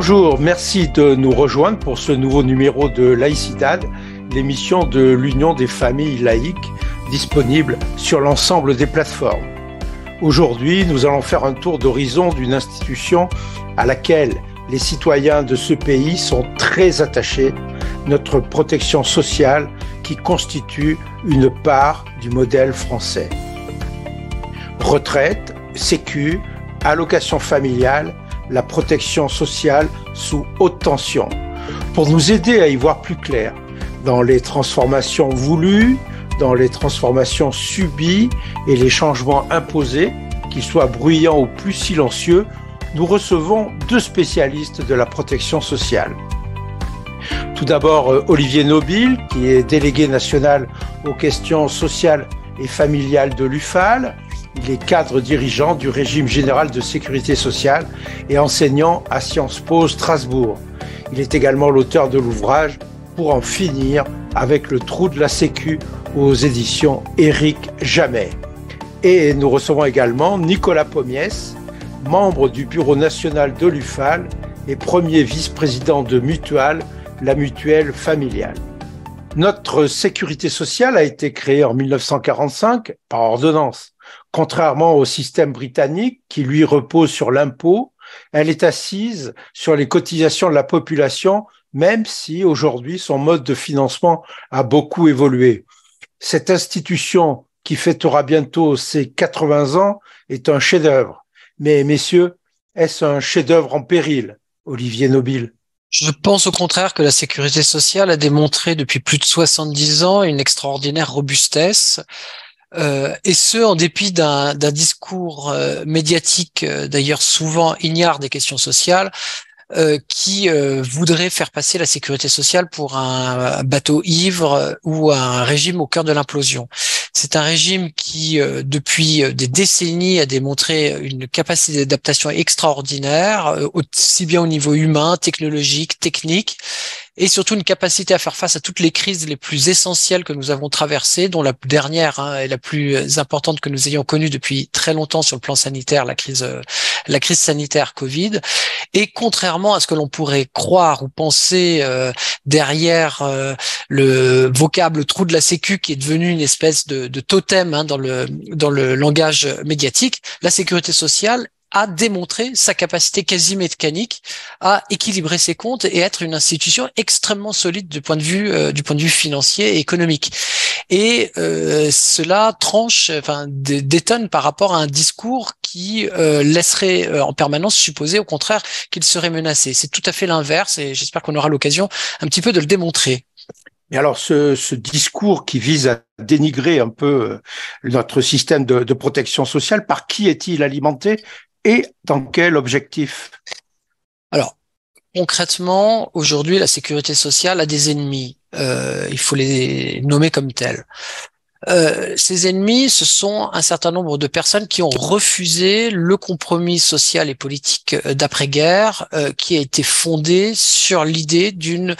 Bonjour, merci de nous rejoindre pour ce nouveau numéro de Laïcidad, l'émission de l'Union des familles laïques, disponible sur l'ensemble des plateformes. Aujourd'hui, nous allons faire un tour d'horizon d'une institution à laquelle les citoyens de ce pays sont très attachés, notre protection sociale qui constitue une part du modèle français. Retraite, sécu, allocation familiale, la protection sociale sous haute tension. Pour nous aider à y voir plus clair dans les transformations voulues, dans les transformations subies et les changements imposés, qu'ils soient bruyants ou plus silencieux, nous recevons deux spécialistes de la protection sociale. Tout d'abord, Olivier Nobile, qui est délégué national aux questions sociales et familiales de l'UFAL. Il est cadre dirigeant du régime général de sécurité sociale et enseignant à Sciences Po Strasbourg. Il est également l'auteur de l'ouvrage « Pour en finir avec le trou de la Sécu » aux éditions Éric Jamet. Et nous recevons également Nicolas Pommiès, membre du bureau national de l'UFAL et premier vice-président de Mutual, la mutuelle familiale. Notre sécurité sociale a été créée en 1945 par ordonnance. Contrairement au système britannique qui, lui, repose sur l'impôt, elle est assise sur les cotisations de la population, même si aujourd'hui son mode de financement a beaucoup évolué. Cette institution qui fêtera bientôt ses 80 ans est un chef-d'œuvre. Mais messieurs, est-ce un chef-d'œuvre en péril, Olivier Nobile ? Je pense au contraire que la sécurité sociale a démontré depuis plus de 70 ans une extraordinaire robustesse, et ce, en dépit d'un discours médiatique, d'ailleurs souvent ignare des questions sociales, qui voudrait faire passer la sécurité sociale pour un bateau ivre ou un régime au cœur de l'implosion. C'est un régime qui, depuis des décennies, a démontré une capacité d'adaptation extraordinaire, aussi bien au niveau humain, technologique, technique, et surtout une capacité à faire face à toutes les crises les plus essentielles que nous avons traversées, dont la dernière est la plus importante que nous ayons connue depuis très longtemps sur le plan sanitaire, la crise sanitaire Covid. Et contrairement à ce que l'on pourrait croire ou penser derrière le vocable trou de la Sécu, qui est devenu une espèce de totem dans le langage médiatique, la sécurité sociale a démontré sa capacité quasi mécanique à équilibrer ses comptes et être une institution extrêmement solide du point de vue financier et économique. Et cela détonne par rapport à un discours qui laisserait en permanence supposer au contraire qu'il serait menacé. C'est tout à fait l'inverse et j'espère qu'on aura l'occasion un petit peu de le démontrer. Mais alors, ce discours qui vise à dénigrer un peu notre système de protection sociale, par qui est-il alimenté et dans quel objectif ? Alors, concrètement, aujourd'hui, la sécurité sociale a des ennemis. Il faut les nommer comme tels. Ces ennemis, ce sont un certain nombre de personnes qui ont refusé le compromis social et politique d'après-guerre qui a été fondé sur l'idée d'une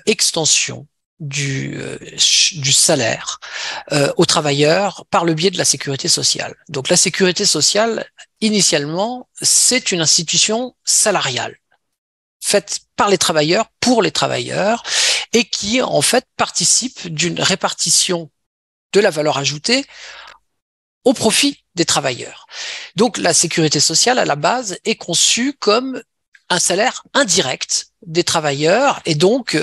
extension du salaire aux travailleurs par le biais de la sécurité sociale. Donc la sécurité sociale, initialement, c'est une institution salariale faite par les travailleurs, pour les travailleurs, et qui, en fait, participe d'une répartition de la valeur ajoutée au profit des travailleurs. Donc la sécurité sociale, à la base, est conçue comme un salaire indirect des travailleurs et donc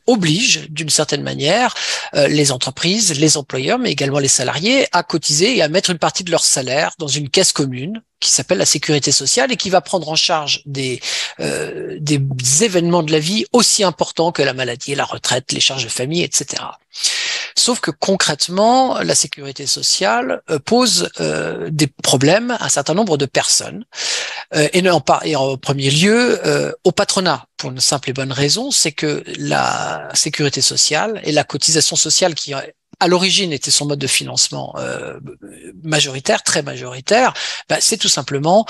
oblige d'une certaine manière les entreprises, les employeurs, mais également les salariés à cotiser et à mettre une partie de leur salaire dans une caisse commune qui s'appelle la sécurité sociale et qui va prendre en charge des événements de la vie aussi importants que la maladie, la retraite, les charges de famille, etc. Sauf que concrètement, la sécurité sociale pose des problèmes à un certain nombre de personnes, et en premier lieu au patronat, pour une simple et bonne raison, c'est que la sécurité sociale et la cotisation sociale qui à l'origine était son mode de financement majoritaire, très majoritaire, c'est tout simplement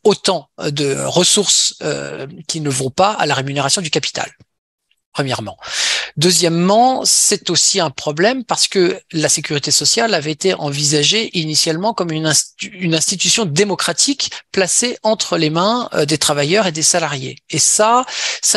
autant de ressources qui ne vont pas à la rémunération du capital. premièrement. Deuxièmement, c'est aussi un problème parce que la sécurité sociale avait été envisagée initialement comme une institution démocratique placée entre les mains des travailleurs et des salariés. Et ça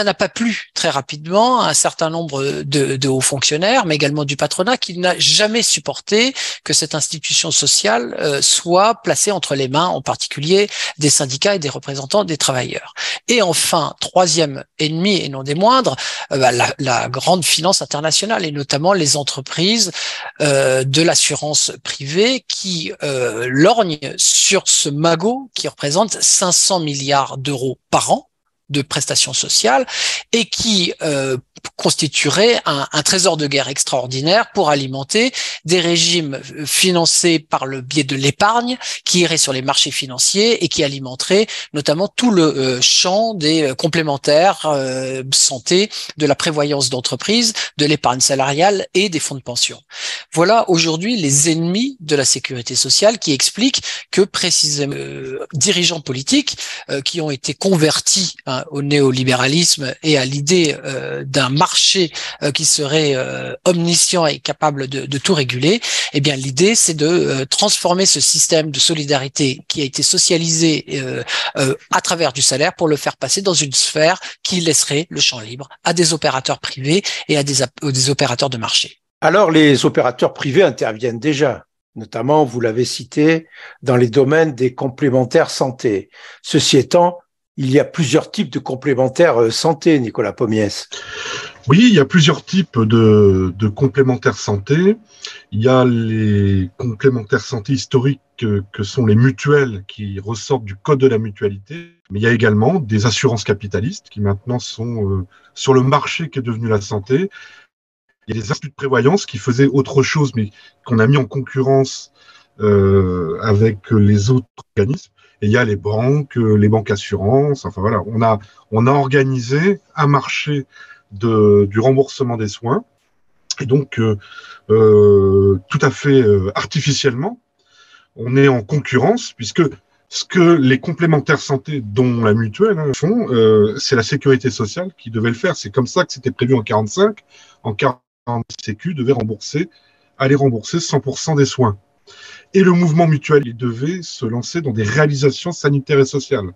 n'a pas plu très rapidement à un certain nombre de hauts fonctionnaires, mais également du patronat, qui n'a jamais supporté que cette institution sociale soit placée entre les mains, en particulier des syndicats et des représentants des travailleurs. Et enfin, troisième ennemi et non des moindres, la grande finance internationale et notamment les entreprises de l'assurance privée qui lorgnent sur ce magot qui représente 500 milliards d'euros par an de prestations sociales et qui constituerait un trésor de guerre extraordinaire pour alimenter des régimes financés par le biais de l'épargne qui irait sur les marchés financiers et qui alimenterait notamment tout le champ des complémentaires santé, de la prévoyance d'entreprise, de l'épargne salariale et des fonds de pension. Voilà aujourd'hui les ennemis de la sécurité sociale qui expliquent que précisément dirigeants politiques qui ont été convertis au néolibéralisme et à l'idée d'un marché qui serait omniscient et capable de tout réguler, eh bien l'idée c'est de transformer ce système de solidarité qui a été socialisé à travers du salaire pour le faire passer dans une sphère qui laisserait le champ libre à des opérateurs privés et à des opérateurs de marché. Alors les opérateurs privés interviennent déjà, notamment, vous l'avez cité, dans les domaines des complémentaires santé. Ceci étant, il y a plusieurs types de complémentaires santé, Nicolas Pommiès. Oui, il y a plusieurs types de complémentaires santé. Il y a les complémentaires santé historiques que sont les mutuelles qui ressortent du code de la mutualité. Mais il y a également des assurances capitalistes qui maintenant sont sur le marché qui est devenu la santé. Il y a des instituts de prévoyance qui faisaient autre chose, mais qu'on a mis en concurrence avec les autres organismes. Et il y a les banques assurances. Enfin voilà, on a organisé un marché du remboursement des soins. Et donc, tout à fait artificiellement, on est en concurrence, puisque ce que les complémentaires santé, dont la mutuelle, font, c'est la sécurité sociale qui devait le faire. C'est comme ça que c'était prévu en 45. En 40, Sécu devait aller rembourser 100% des soins. Et le mouvement mutuel, il devait se lancer dans des réalisations sanitaires et sociales.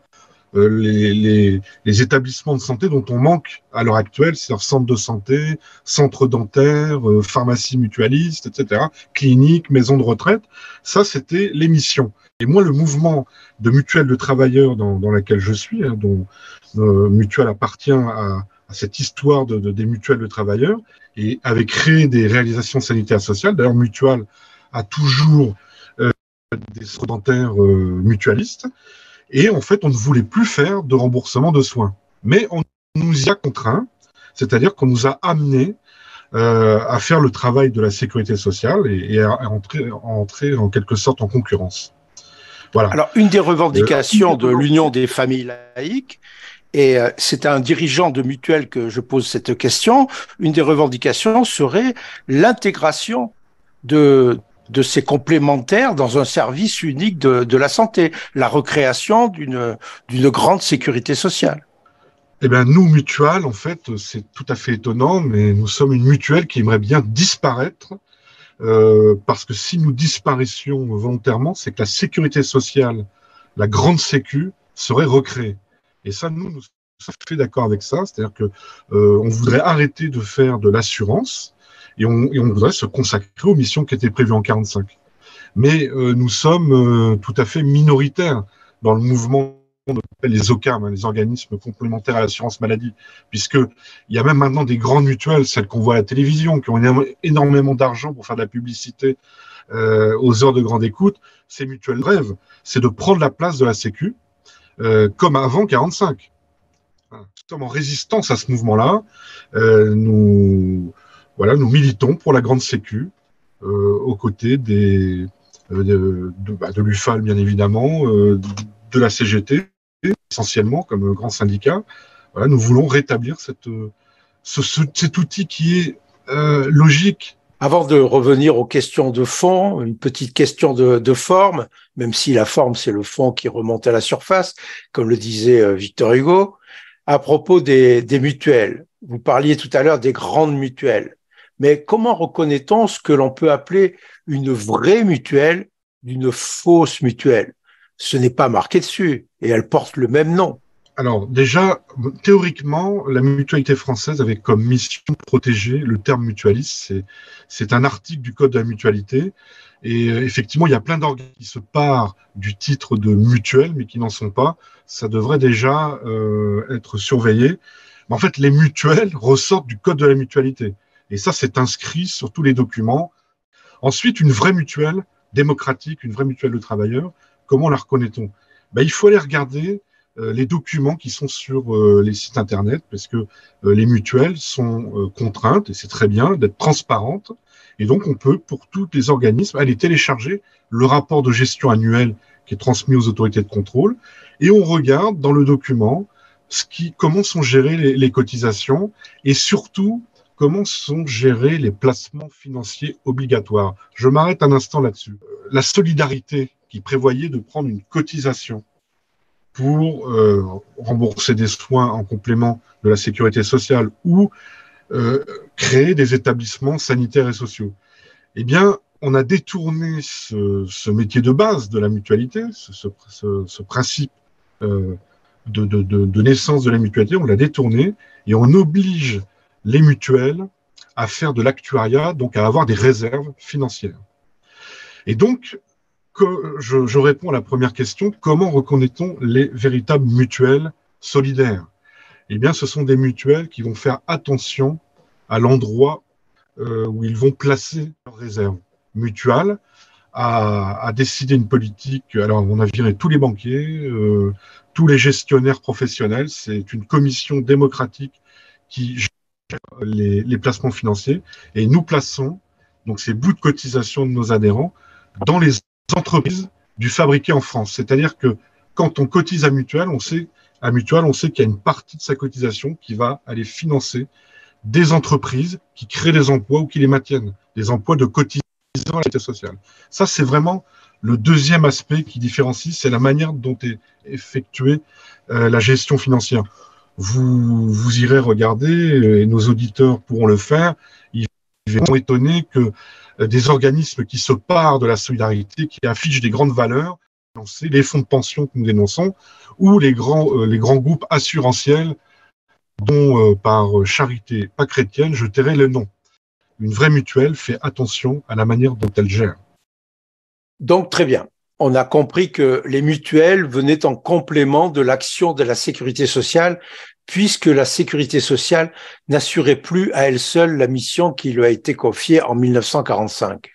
Les établissements de santé dont on manque à l'heure actuelle, c'est-à-dire centres de santé, centres dentaires, pharmacies mutualistes, etc., cliniques, maisons de retraite, ça c'était les missions. Et moi, le mouvement de mutuelle de travailleurs dans laquelle je suis, dont Mutuelle appartient à cette histoire des mutuelles de travailleurs, et avait créé des réalisations sanitaires et sociales. D'ailleurs, Mutuelle a toujours des centres dentaires mutualistes. Et en fait, on ne voulait plus faire de remboursement de soins. Mais on nous y a contraints, c'est-à-dire qu'on nous a amenés à faire le travail de la sécurité sociale et à entrer en quelque sorte en concurrence. Voilà. Alors, une des revendications de l'Union des familles laïques, et c'est à un dirigeant de mutuelle que je pose cette question, une des revendications serait l'intégration de ces complémentaires dans un service unique de la santé, la recréation d'une grande sécurité sociale. Eh bien, nous, Mutuelle, en fait, c'est tout à fait étonnant, mais nous sommes une mutuelle qui aimerait bien disparaître, parce que si nous disparaissions volontairement, c'est que la sécurité sociale, la grande sécu, serait recréée. Et ça, nous sommes tout à fait d'accord avec ça, c'est-à-dire que on voudrait arrêter de faire de l'assurance, et on voudrait se consacrer aux missions qui étaient prévues en 45. Mais nous sommes tout à fait minoritaires dans le mouvement qu'on appelle les OCAM, les organismes complémentaires à l'assurance maladie, puisqu'il y a même maintenant des grandes mutuelles, celles qu'on voit à la télévision, qui ont énormément d'argent pour faire de la publicité aux heures de grande écoute. Ces mutuelles rêvent, c'est de prendre la place de la Sécu, comme avant 45. Nous sommes en résistance à ce mouvement-là. Nous militons pour la grande sécu, aux côtés de l'UFAL, bien évidemment, de la CGT, essentiellement, comme grand syndicat. Voilà, nous voulons rétablir cet outil qui est logique. Avant de revenir aux questions de fond, une petite question de forme, même si la forme, c'est le fond qui remonte à la surface, comme le disait Victor Hugo, à propos des mutuelles. Vous parliez tout à l'heure des grandes mutuelles. Mais comment reconnaît-on ce que l'on peut appeler une vraie mutuelle d'une fausse mutuelle? Ce n'est pas marqué dessus et elle porte le même nom. Alors déjà, théoriquement, la mutualité française avait comme mission de protéger le terme mutualiste. C'est un article du Code de la mutualité. Et effectivement, il y a plein d'organes qui se parent du titre de mutuelle, mais qui n'en sont pas. Ça devrait déjà être surveillé. Mais en fait, les mutuelles ressortent du Code de la mutualité. Et ça, c'est inscrit sur tous les documents. Ensuite, une vraie mutuelle démocratique, une vraie mutuelle de travailleurs, comment la reconnaît-on? Il faut aller regarder les documents qui sont sur les sites Internet, parce que les mutuelles sont contraintes, et c'est très bien, d'être transparentes. Et donc, on peut, pour tous les organismes, aller télécharger le rapport de gestion annuel qui est transmis aux autorités de contrôle, et on regarde dans le document comment sont gérées les cotisations, et surtout, comment sont gérés les placements financiers obligatoires. Je m'arrête un instant là-dessus. La solidarité qui prévoyait de prendre une cotisation pour rembourser des soins en complément de la sécurité sociale ou créer des établissements sanitaires et sociaux. Eh bien, on a détourné ce métier de base de la mutualité, ce principe de naissance de la mutualité, on l'a détourné et on oblige les mutuelles à faire de l'actuariat, donc à avoir des réserves financières. Et donc, je réponds à la première question, comment reconnaît-on les véritables mutuelles solidaires? Eh bien, ce sont des mutuelles qui vont faire attention à l'endroit où ils vont placer leurs réserves. Mutual a décidé une politique, alors on a viré tous les banquiers, tous les gestionnaires professionnels, c'est une commission démocratique qui gère les placements financiers, et nous plaçons donc ces bouts de cotisation de nos adhérents dans les entreprises du fabriqué en France. C'est-à-dire que quand on cotise à Mutuelle, on sait qu'il y a une partie de sa cotisation qui va aller financer des entreprises qui créent des emplois ou qui les maintiennent, des emplois de cotisation à la sécurité sociale. Ça, c'est vraiment le deuxième aspect qui différencie, c'est la manière dont est effectuée la gestion financière. Vous irez regarder, et nos auditeurs pourront le faire, ils vont étonner que des organismes qui se parent de la solidarité, qui affichent des grandes valeurs, les fonds de pension que nous dénonçons, ou les grands groupes assurantiels dont par charité pas chrétienne, je tairai le nom. Une vraie mutuelle fait attention à la manière dont elle gère. Donc, très bien. On a compris que les mutuelles venaient en complément de l'action de la sécurité sociale, puisque la sécurité sociale n'assurait plus à elle seule la mission qui lui a été confiée en 1945.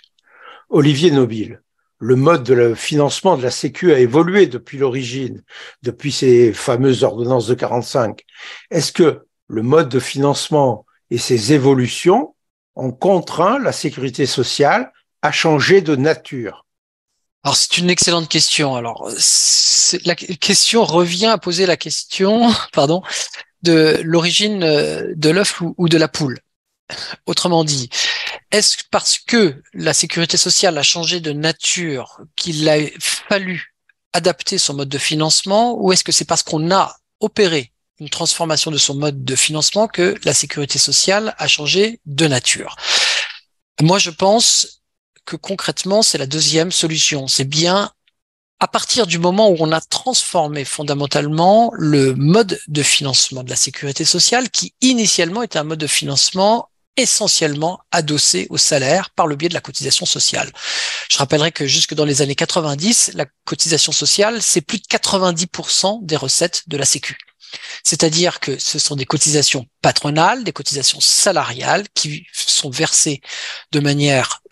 Olivier Nobile, le mode de financement de la Sécu a évolué depuis l'origine, depuis ces fameuses ordonnances de 45. Est-ce que le mode de financement et ses évolutions ont contraint la sécurité sociale à changer de nature? Alors, c'est une excellente question. Alors, la question revient à poser la question, de l'origine de l'œuf ou de la poule. Autrement dit, est-ce parce que la sécurité sociale a changé de nature qu'il a fallu adapter son mode de financement, ou est-ce que c'est parce qu'on a opéré une transformation de son mode de financement que la sécurité sociale a changé de nature? Moi, je pense que concrètement, c'est la deuxième solution. C'est bien à partir du moment où on a transformé fondamentalement le mode de financement de la sécurité sociale, qui initialement était un mode de financement essentiellement adossé au salaire par le biais de la cotisation sociale. Je rappellerai que jusque dans les années 90, la cotisation sociale, c'est plus de 90% des recettes de la Sécu. C'est-à-dire que ce sont des cotisations patronales, des cotisations salariales qui sont versées de manière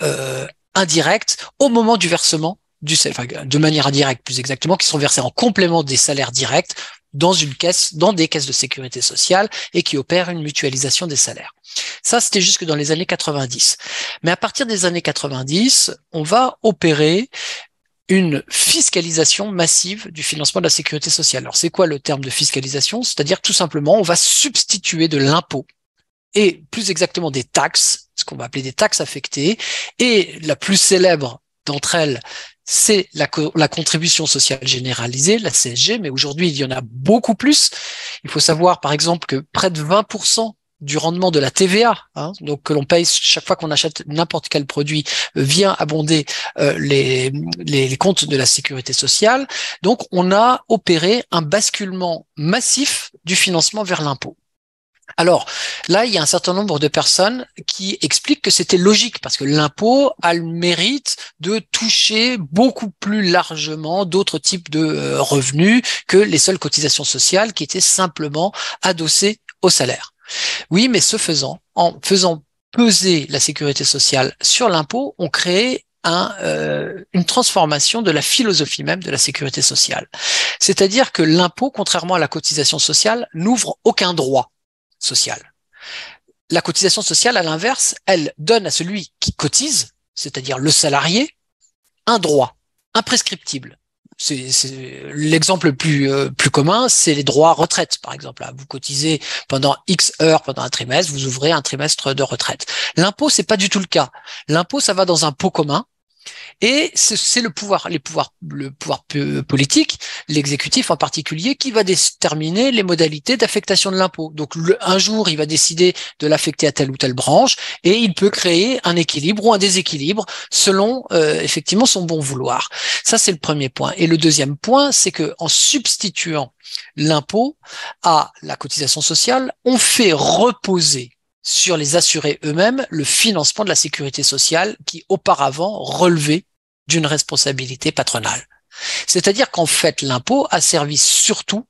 indirecte au moment du versement de manière indirecte plus exactement, qui sont versées en complément des salaires directs dans des caisses de sécurité sociale et qui opèrent une mutualisation des salaires. Ça, c'était jusque dans les années 90. Mais à partir des années 90, on va opérer une fiscalisation massive du financement de la sécurité sociale. Alors, c'est quoi le terme de fiscalisation? C'est-à-dire tout simplement, on va substituer de l'impôt et plus exactement des taxes, ce qu'on va appeler des taxes affectées, et la plus célèbre d'entre elles, c'est la contribution sociale généralisée, la CSG, mais aujourd'hui, il y en a beaucoup plus. Il faut savoir, par exemple, que près de 20% du rendement de la TVA, donc que l'on paye chaque fois qu'on achète n'importe quel produit, vient abonder les comptes de la sécurité sociale. Donc, on a opéré un basculement massif du financement vers l'impôt. Alors là, il y a un certain nombre de personnes qui expliquent que c'était logique parce que l'impôt a le mérite de toucher beaucoup plus largement d'autres types de revenus que les seules cotisations sociales qui étaient simplement adossées au salaire. Oui, mais ce faisant, en faisant peser la sécurité sociale sur l'impôt, on crée une transformation de la philosophie même de la sécurité sociale. C'est-à-dire que l'impôt, contrairement à la cotisation sociale, n'ouvre aucun droit social. La cotisation sociale, à l'inverse, elle donne à celui qui cotise, c'est-à-dire le salarié, un droit imprescriptible. C'est l'exemple le plus commun, c'est les droits retraite, par exemple. Vous cotisez pendant X heures pendant un trimestre, vous ouvrez un trimestre de retraite. L'impôt, c'est pas du tout le cas. L'impôt, ça va dans un pot commun. Et c'est le pouvoir politique, l'exécutif en particulier, qui va déterminer les modalités d'affectation de l'impôt. Donc un jour, il va décider de l'affecter à telle ou telle branche, et il peut créer un équilibre ou un déséquilibre selon effectivement son bon vouloir. Ça, c'est le premier point. Et le deuxième point, c'est que en substituant l'impôt à la cotisation sociale, on fait reposer sur les assurés eux-mêmes le financement de la sécurité sociale qui auparavant relevait d'une responsabilité patronale. C'est-à-dire qu'en fait, l'impôt a servi surtout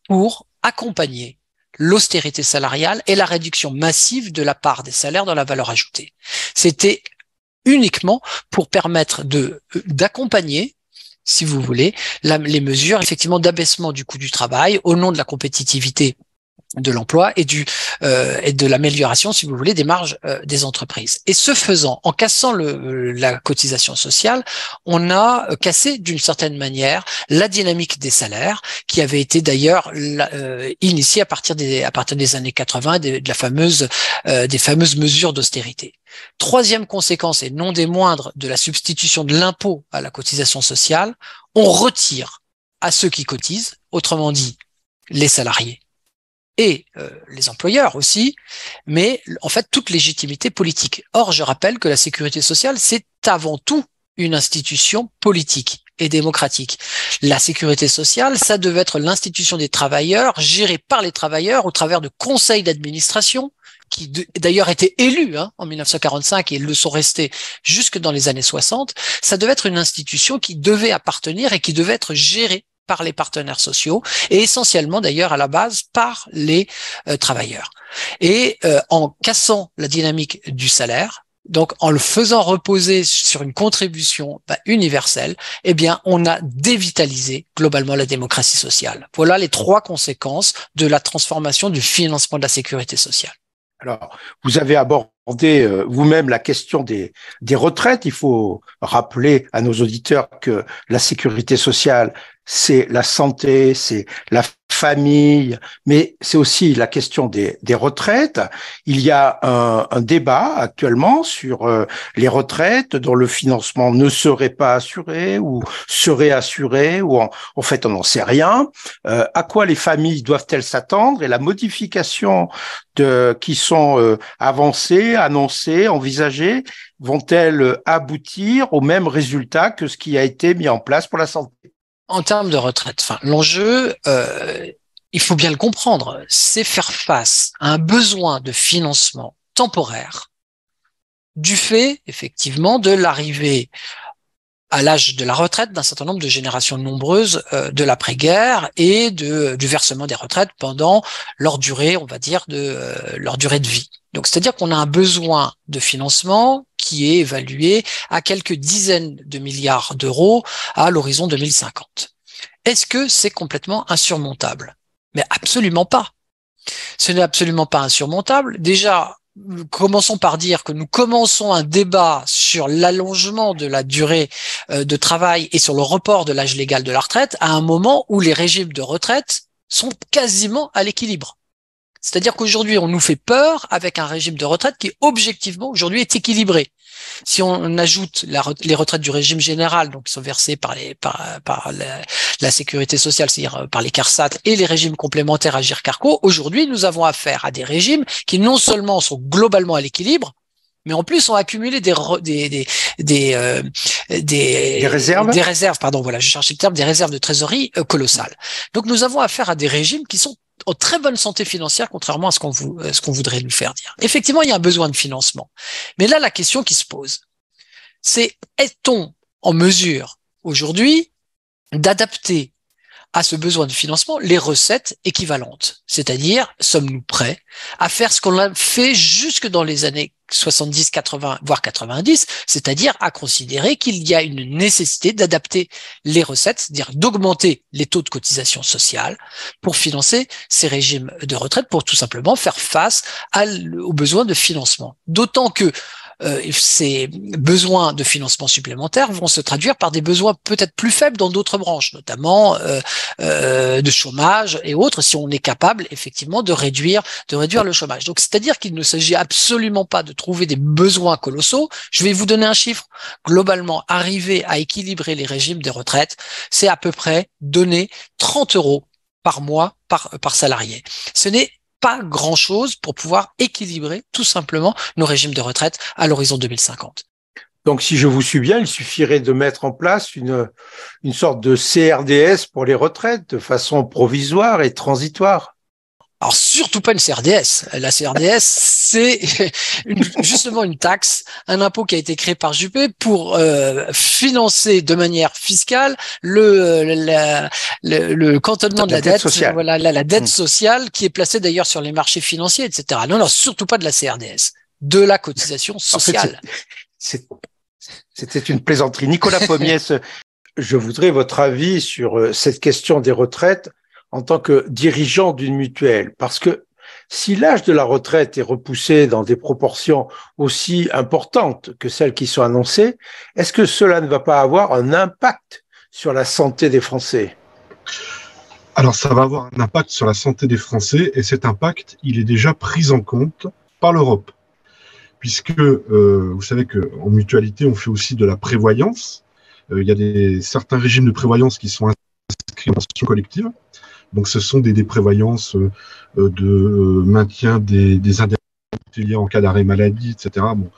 pour accompagner l'austérité salariale et la réduction massive de la part des salaires dans la valeur ajoutée. C'était uniquement pour permettre d'accompagner, si vous voulez, les mesures effectivement d'abaissement du coût du travail au nom de la compétitivité de l'emploi et de l'amélioration, si vous voulez, des marges des entreprises. Et ce faisant, en cassant la cotisation sociale, on a cassé d'une certaine manière la dynamique des salaires, qui avait été d'ailleurs initiée à partir des années 80, des fameuses mesures d'austérité. Troisième conséquence, et non des moindres, de la substitution de l'impôt à la cotisation sociale, on retire à ceux qui cotisent, autrement dit les salariés, et les employeurs aussi, mais en fait toute légitimité politique. Or, je rappelle que la sécurité sociale, c'est avant tout une institution politique et démocratique. La sécurité sociale, ça devait être l'institution des travailleurs, gérée par les travailleurs au travers de conseils d'administration, qui d'ailleurs étaient élus en 1945 et ils le sont restés jusque dans les années 60. Ça devait être une institution qui devait appartenir et qui devait être gérée par les partenaires sociaux et essentiellement d'ailleurs à la base par les travailleurs. Et en cassant la dynamique du salaire, donc en le faisant reposer sur une contribution universelle, eh bien on a dévitalisé globalement la démocratie sociale. Voilà les trois conséquences de la transformation du financement de la sécurité sociale. Alors, vous avez abordé vous-même la question des retraites. Il faut rappeler à nos auditeurs que la sécurité sociale, c'est la santé, c'est la famille, mais c'est aussi la question des retraites. Il y a un débat actuellement sur les retraites dont le financement ne serait pas assuré ou serait assuré, ou en fait on n'en sait rien. À quoi les familles doivent-elles s'attendre, et la modification qui sont avancées, annoncées, envisagées, vont-elles aboutir au même résultat que ce qui a été mis en place pour la santé? En termes de retraite, l'enjeu, il faut bien le comprendre, c'est faire face à un besoin de financement temporaire du fait, effectivement, de l'arrivée à l'âge de la retraite d'un certain nombre de générations nombreuses de l'après-guerre et du versement des retraites pendant leur durée, on va dire, leur durée de vie. Donc, c'est-à-dire qu'on a un besoin de financement qui est évalué à quelques dizaines de milliards d'euros à l'horizon 2050. Est-ce que c'est complètement insurmontable? Mais absolument pas. Ce n'est absolument pas insurmontable. Déjà, commençons par dire que nous commençons un débat sur l'allongement de la durée de travail et sur le report de l'âge légal de la retraite à un moment où les régimes de retraite sont quasiment à l'équilibre. C'est-à-dire qu'aujourd'hui, on nous fait peur avec un régime de retraite qui, objectivement, aujourd'hui, est équilibré. Si on ajoute les retraites du régime général, donc qui sont versées par la sécurité sociale, c'est-à-dire par les CARSAT et les régimes complémentaires Agirc-Arrco, aujourd'hui, nous avons affaire à des régimes qui non seulement sont globalement à l'équilibre, mais en plus ont accumulé des réserves, pardon, voilà, je cherchais le terme, des réserves de trésorerie colossales. Donc nous avons affaire à des régimes qui sont en très bonne santé financière, contrairement à ce qu'on voudrait nous faire dire. Effectivement, il y a un besoin de financement. Mais là, la question qui se pose, c'est est-on en mesure aujourd'hui d'adapter à ce besoin de financement les recettes équivalentes? C'est-à-dire, sommes-nous prêts à faire ce qu'on a fait jusque dans les années 70, 80, voire 90, c'est-à-dire à considérer qu'il y a une nécessité d'adapter les recettes, c'est-à-dire d'augmenter les taux de cotisation sociale pour financer ces régimes de retraite, pour tout simplement faire face aux besoins de financement. D'autant que ces besoins de financement supplémentaires vont se traduire par des besoins peut-être plus faibles dans d'autres branches, notamment de chômage et autres, si on est capable effectivement de réduire le chômage. Donc, c'est-à-dire qu'il ne s'agit absolument pas de trouver des besoins colossaux. Je vais vous donner un chiffre. Globalement, arriver à équilibrer les régimes de retraite, c'est à peu près donner 30 € par mois par salarié. Ce n'est pas grand-chose pour pouvoir équilibrer tout simplement nos régimes de retraite à l'horizon 2050. Donc, si je vous suis bien, il suffirait de mettre en place une sorte de CRDS pour les retraites de façon provisoire et transitoire. Alors, surtout pas une CRDS. La CRDS, c'est justement une taxe, un impôt qui a été créé par Juppé pour financer de manière fiscale le cantonnement de la dette sociale. Voilà, la dette sociale qui est placée d'ailleurs sur les marchés financiers, etc. Non, surtout pas de la CRDS, de la cotisation sociale. En fait, c'était une plaisanterie. Nicolas Pommiès, je voudrais votre avis sur cette question des retraites en tant que dirigeant d'une mutuelle, parce que si l'âge de la retraite est repoussé dans des proportions aussi importantes que celles qui sont annoncées, est-ce que cela ne va pas avoir un impact sur la santé des Français? Alors, ça va avoir un impact sur la santé des Français, et cet impact, il est déjà pris en compte par l'Europe. Puisque vous savez qu'en mutualité, on fait aussi de la prévoyance. Il y a certains régimes de prévoyance qui sont inscrits en assurance collective. Donc, ce sont des prévoyances de maintien des indemnités liées en cas d'arrêt maladie, etc. Bon,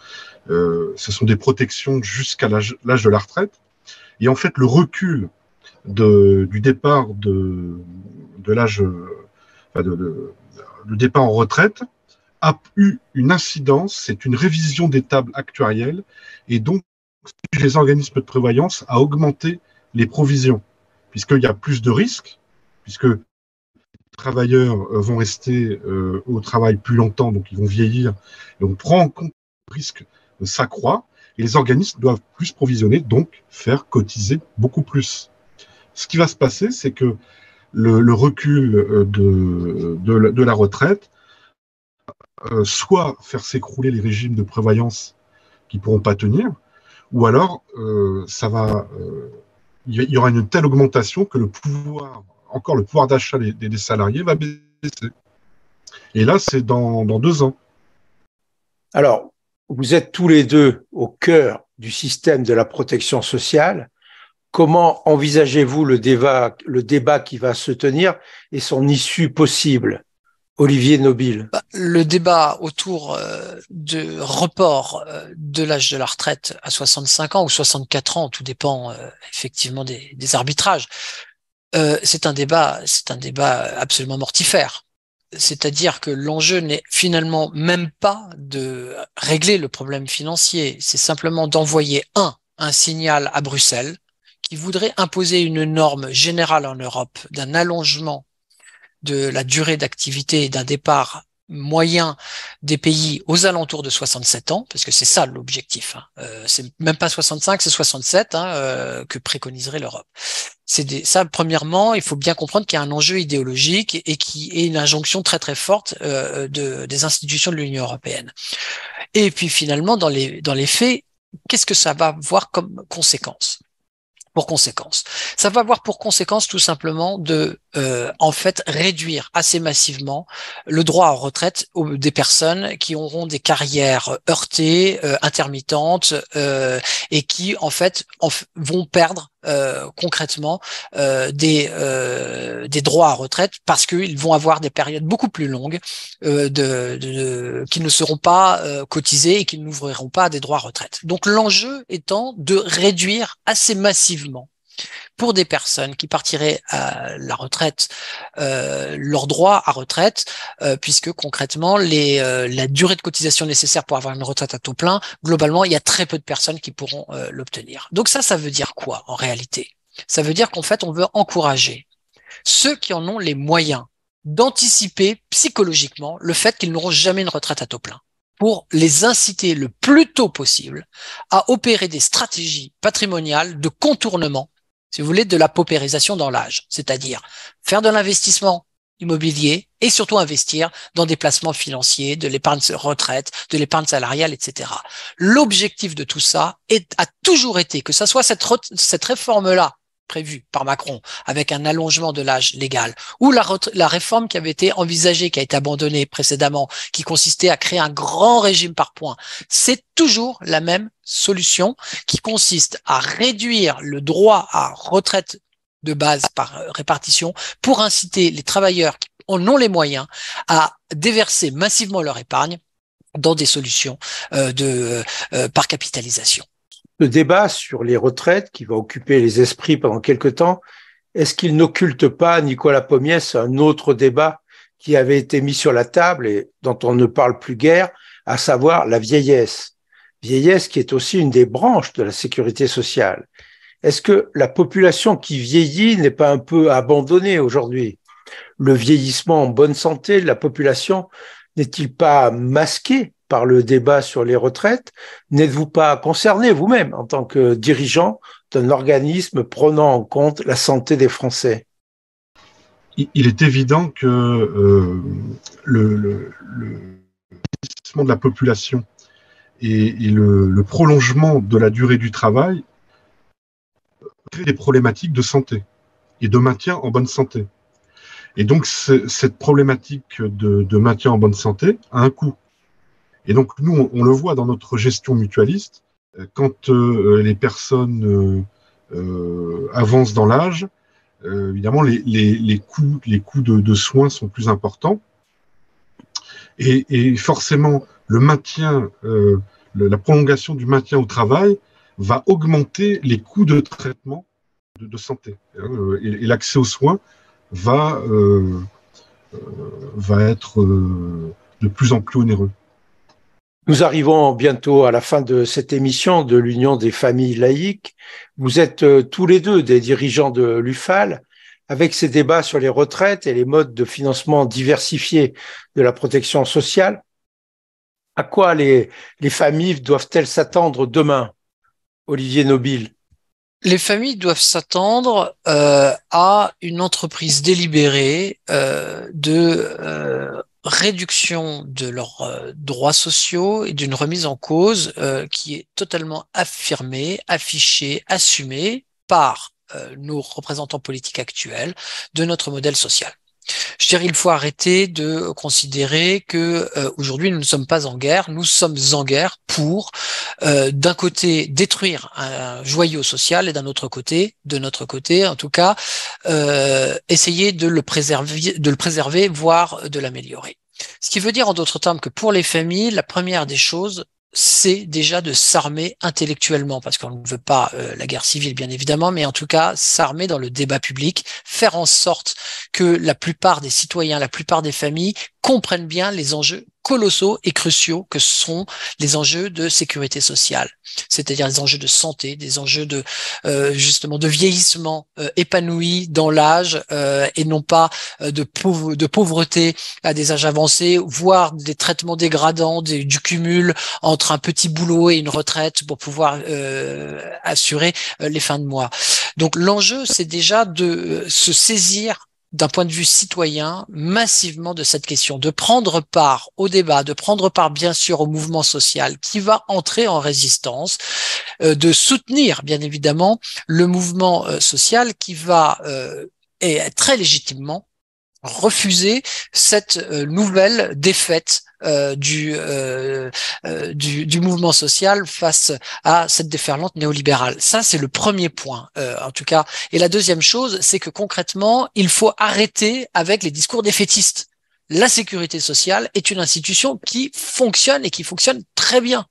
ce sont des protections jusqu'à l'âge de la retraite. Et en fait, le recul du départ de l'âge, le départ en retraite a eu une incidence, c'est une révision des tables actuarielles, et donc les organismes de prévoyance à augmenter les provisions, puisqu'il y a plus de risques, puisque les travailleurs vont rester au travail plus longtemps, donc ils vont vieillir, et on prend en compte le risque s'accroît, et les organismes doivent plus provisionner, donc faire cotiser beaucoup plus. Ce qui va se passer, c'est que le recul de la retraite soit faire s'écrouler les régimes de prévoyance qui ne pourront pas tenir, ou alors il y aura une telle augmentation que le pouvoir d'achat des salariés va baisser. Et là, c'est dans 2 ans. Alors, vous êtes tous les deux au cœur du système de la protection sociale. Comment envisagez-vous le débat qui va se tenir et son issue possible? Olivier Nobile. Le débat autour de report de l'âge de la retraite à 65 ans ou 64 ans, tout dépend effectivement des arbitrages. C'est un débat absolument mortifère. C'est-à-dire que l'enjeu n'est finalement même pas de régler le problème financier, c'est simplement d'envoyer un signal à Bruxelles qui voudrait imposer une norme générale en Europe d'un allongement de la durée d'activité et d'un départ moyen des pays aux alentours de 67 ans, parce que c'est ça l'objectif. C'est même pas 65, c'est 67 que préconiserait l'Europe. Ça, premièrement, il faut bien comprendre qu'il y a un enjeu idéologique et qui est une injonction très très forte des institutions de l'Union européenne. Et puis finalement, dans les faits, qu'est-ce que ça va avoir comme conséquence? pour conséquence. Ça va avoir pour conséquence tout simplement de, en fait, réduire assez massivement le droit à retraite des personnes qui auront des carrières heurtées, intermittentes, et qui, en fait, vont perdre concrètement des droits à retraite parce qu'ils vont avoir des périodes beaucoup plus longues qui ne seront pas cotisées et qui n'ouvriront pas à des droits à retraite. Donc l'enjeu étant de réduire assez massivement pour des personnes qui partiraient à la retraite, leurs droits à retraite, puisque concrètement, la durée de cotisation nécessaire pour avoir une retraite à taux plein, globalement, il y a très peu de personnes qui pourront l'obtenir. Donc ça veut dire quoi en réalité? Ça veut dire qu'en fait, on veut encourager ceux qui en ont les moyens d'anticiper psychologiquement le fait qu'ils n'auront jamais une retraite à taux plein, pour les inciter le plus tôt possible à opérer des stratégies patrimoniales de contournement, si vous voulez, de la paupérisation dans l'âge, c'est-à-dire faire de l'investissement immobilier et surtout investir dans des placements financiers, de l'épargne retraite, de l'épargne salariale, etc. L'objectif de tout ça a toujours été, que ça soit cette réforme-là prévue par Macron avec un allongement de l'âge légal, ou la réforme qui avait été envisagée, qui a été abandonnée précédemment, qui consistait à créer un grand régime par points, c'est toujours la même solution qui consiste à réduire le droit à retraite de base par répartition pour inciter les travailleurs qui en ont les moyens à déverser massivement leur épargne dans des solutions par capitalisation. Le débat sur les retraites qui va occuper les esprits pendant quelque temps, est-ce qu'il n'occulte pas, Nicolas Pommiès, un autre débat qui avait été mis sur la table et dont on ne parle plus guère, à savoir la vieillesse? Vieillesse qui est aussi une des branches de la sécurité sociale. Est-ce que la population qui vieillit n'est pas un peu abandonnée aujourd'hui? Le vieillissement en bonne santé de la population n'est-il pas masqué par le débat sur les retraites? N'êtes-vous pas concerné vous-même en tant que dirigeant d'un organisme prenant en compte la santé des Français? Il est évident que le vieillissement de la population et le prolongement de la durée du travail crée des problématiques de santé et de maintien en bonne santé. Et donc, cette problématique de maintien en bonne santé a un coût. Et donc, nous, on le voit dans notre gestion mutualiste, quand les personnes avancent dans l'âge, évidemment, les coûts de soins sont plus importants. Et forcément, le maintien, la prolongation du maintien au travail va augmenter les coûts de traitement de santé. Et l'accès aux soins va être de plus en plus onéreux. Nous arrivons bientôt à la fin de cette émission de l'Union des familles laïques. Vous êtes tous les deux des dirigeants de l'UFAL. Avec ces débats sur les retraites et les modes de financement diversifiés de la protection sociale, à quoi les familles doivent-elles s'attendre demain, Olivier Nobile? Les familles doivent s'attendre à une entreprise délibérée de réduction de leurs droits sociaux et d'une remise en cause qui est totalement affirmée, affichée, assumée par nos représentants politiques actuels de notre modèle social. Je dirais, il faut arrêter de considérer que aujourd'hui nous ne sommes pas en guerre, nous sommes en guerre pour d'un côté détruire un joyau social et d'un autre côté, de notre côté en tout cas, essayer de le préserver, voire de l'améliorer. Ce qui veut dire en d'autres termes que pour les familles, la première des choses, c'est déjà de s'armer intellectuellement, parce qu'on ne veut pas la guerre civile bien évidemment, mais en tout cas s'armer dans le débat public, faire en sorte que la plupart des citoyens, la plupart des familles comprennent bien les enjeux colossaux et cruciaux que sont les enjeux de sécurité sociale, c'est-à-dire les enjeux de santé, des enjeux de justement de vieillissement épanoui dans l'âge et non pas de pauvreté à des âges avancés, voire des traitements dégradants, du cumul entre un petit boulot et une retraite pour pouvoir assurer les fins de mois. Donc l'enjeu, c'est déjà de se saisir d'un point de vue citoyen, massivement de cette question, de prendre part au débat, de prendre part bien sûr au mouvement social qui va entrer en résistance, de soutenir bien évidemment le mouvement social qui va, et très légitimement, refuser cette nouvelle défaite du mouvement social face à cette déferlante néolibérale. Ça, c'est le premier point, en tout cas. Et la deuxième chose, c'est que concrètement, il faut arrêter avec les discours défaitistes. La sécurité sociale est une institution qui fonctionne et qui fonctionne très bien,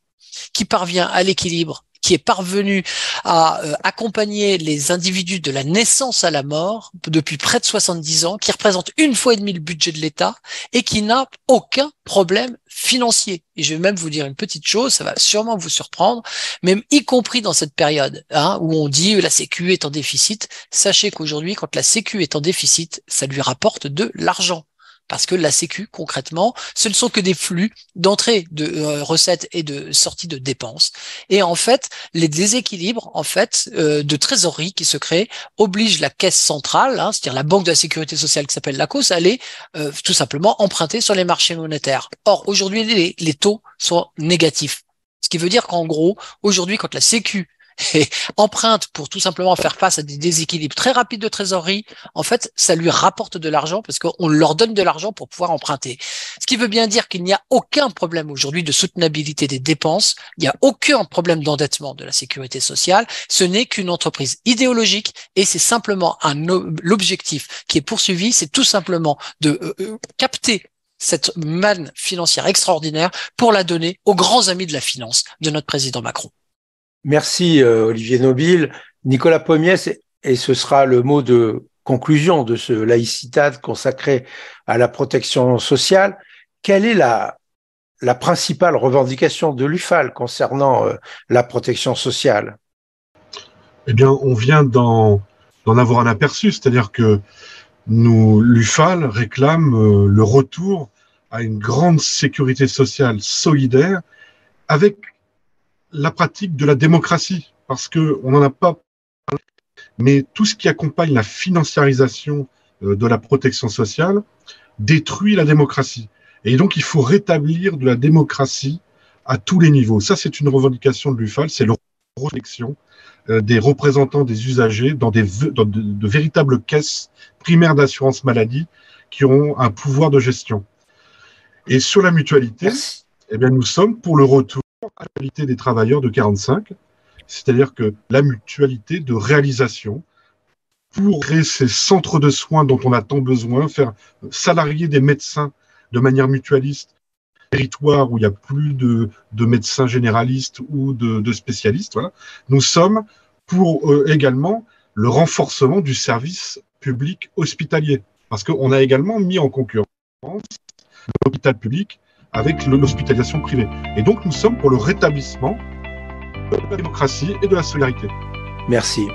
qui parvient à l'équilibre, qui est parvenu à accompagner les individus de la naissance à la mort depuis près de 70 ans, qui représente 1,5 fois le budget de l'État et qui n'a aucun problème financier. Et je vais même vous dire une petite chose, ça va sûrement vous surprendre, même y compris dans cette période où on dit la Sécu est en déficit. Sachez qu'aujourd'hui, quand la Sécu est en déficit, ça lui rapporte de l'argent. Parce que la Sécu, concrètement, ce ne sont que des flux d'entrée de recettes et de sortie de dépenses. Et en fait, les déséquilibres de trésorerie qui se créent obligent la caisse centrale, c'est-à-dire la banque de la sécurité sociale qui s'appelle l'ACOSS, à aller tout simplement emprunter sur les marchés monétaires. Or, aujourd'hui, les taux sont négatifs. Ce qui veut dire qu'en gros, aujourd'hui, quand la Sécu et emprunte pour tout simplement faire face à des déséquilibres très rapides de trésorerie, en fait, ça lui rapporte de l'argent parce qu'on leur donne de l'argent pour pouvoir emprunter. Ce qui veut bien dire qu'il n'y a aucun problème aujourd'hui de soutenabilité des dépenses, il n'y a aucun problème d'endettement de la sécurité sociale, ce n'est qu'une entreprise idéologique et c'est simplement l'objectif qui est poursuivi, c'est tout simplement de capter cette manne financière extraordinaire pour la donner aux grands amis de la finance de notre président Macron. Merci Olivier Nobile. Nicolas Pommiès, et ce sera le mot de conclusion de ce laïcitat consacré à la protection sociale. Quelle est la principale revendication de l'UFAL concernant la protection sociale? Eh bien, on vient d'en avoir un aperçu, c'est-à-dire que l'UFAL réclame le retour à une grande sécurité sociale solidaire avec la pratique de la démocratie, parce que on n'en a pas parlé, mais tout ce qui accompagne la financiarisation de la protection sociale détruit la démocratie. Et donc, il faut rétablir de la démocratie à tous les niveaux. Ça, c'est une revendication de l'UFAL, c'est la réflexion des représentants des usagers dans de véritables caisses primaires d'assurance maladie qui auront un pouvoir de gestion. Et sur la mutualité, eh bien, nous sommes pour le retour à la mutualité des travailleurs de 45, c'est-à-dire que la mutualité de réalisation pour créer ces centres de soins dont on a tant besoin, faire salarier des médecins de manière mutualiste, territoire où il n'y a plus de médecins généralistes ou de spécialistes. Voilà. Nous sommes pour également le renforcement du service public hospitalier, parce qu'on a également mis en concurrence l'hôpital public avec l'hospitalisation privée. Et donc, nous sommes pour le rétablissement de la démocratie et de la solidarité. Merci.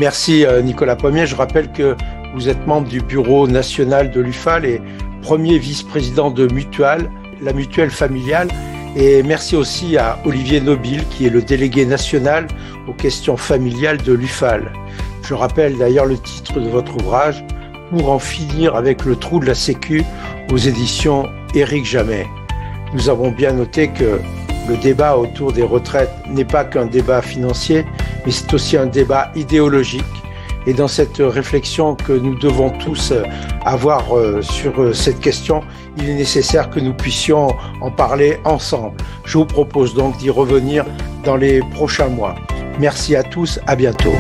Merci Nicolas Pommier. Je rappelle que vous êtes membre du bureau national de l'UFAL et premier vice-président de Mutual, la mutuelle familiale. Et merci aussi à Olivier Nobile, qui est le délégué national aux questions familiales de l'UFAL. Je rappelle d'ailleurs le titre de votre ouvrage, Pour en finir avec le trou de la Sécu, aux éditions Éric Jamet. Nous avons bien noté que le débat autour des retraites n'est pas qu'un débat financier, mais c'est aussi un débat idéologique. Et dans cette réflexion que nous devons tous avoir sur cette question, il est nécessaire que nous puissions en parler ensemble. Je vous propose donc d'y revenir dans les prochains mois. Merci à tous, à bientôt.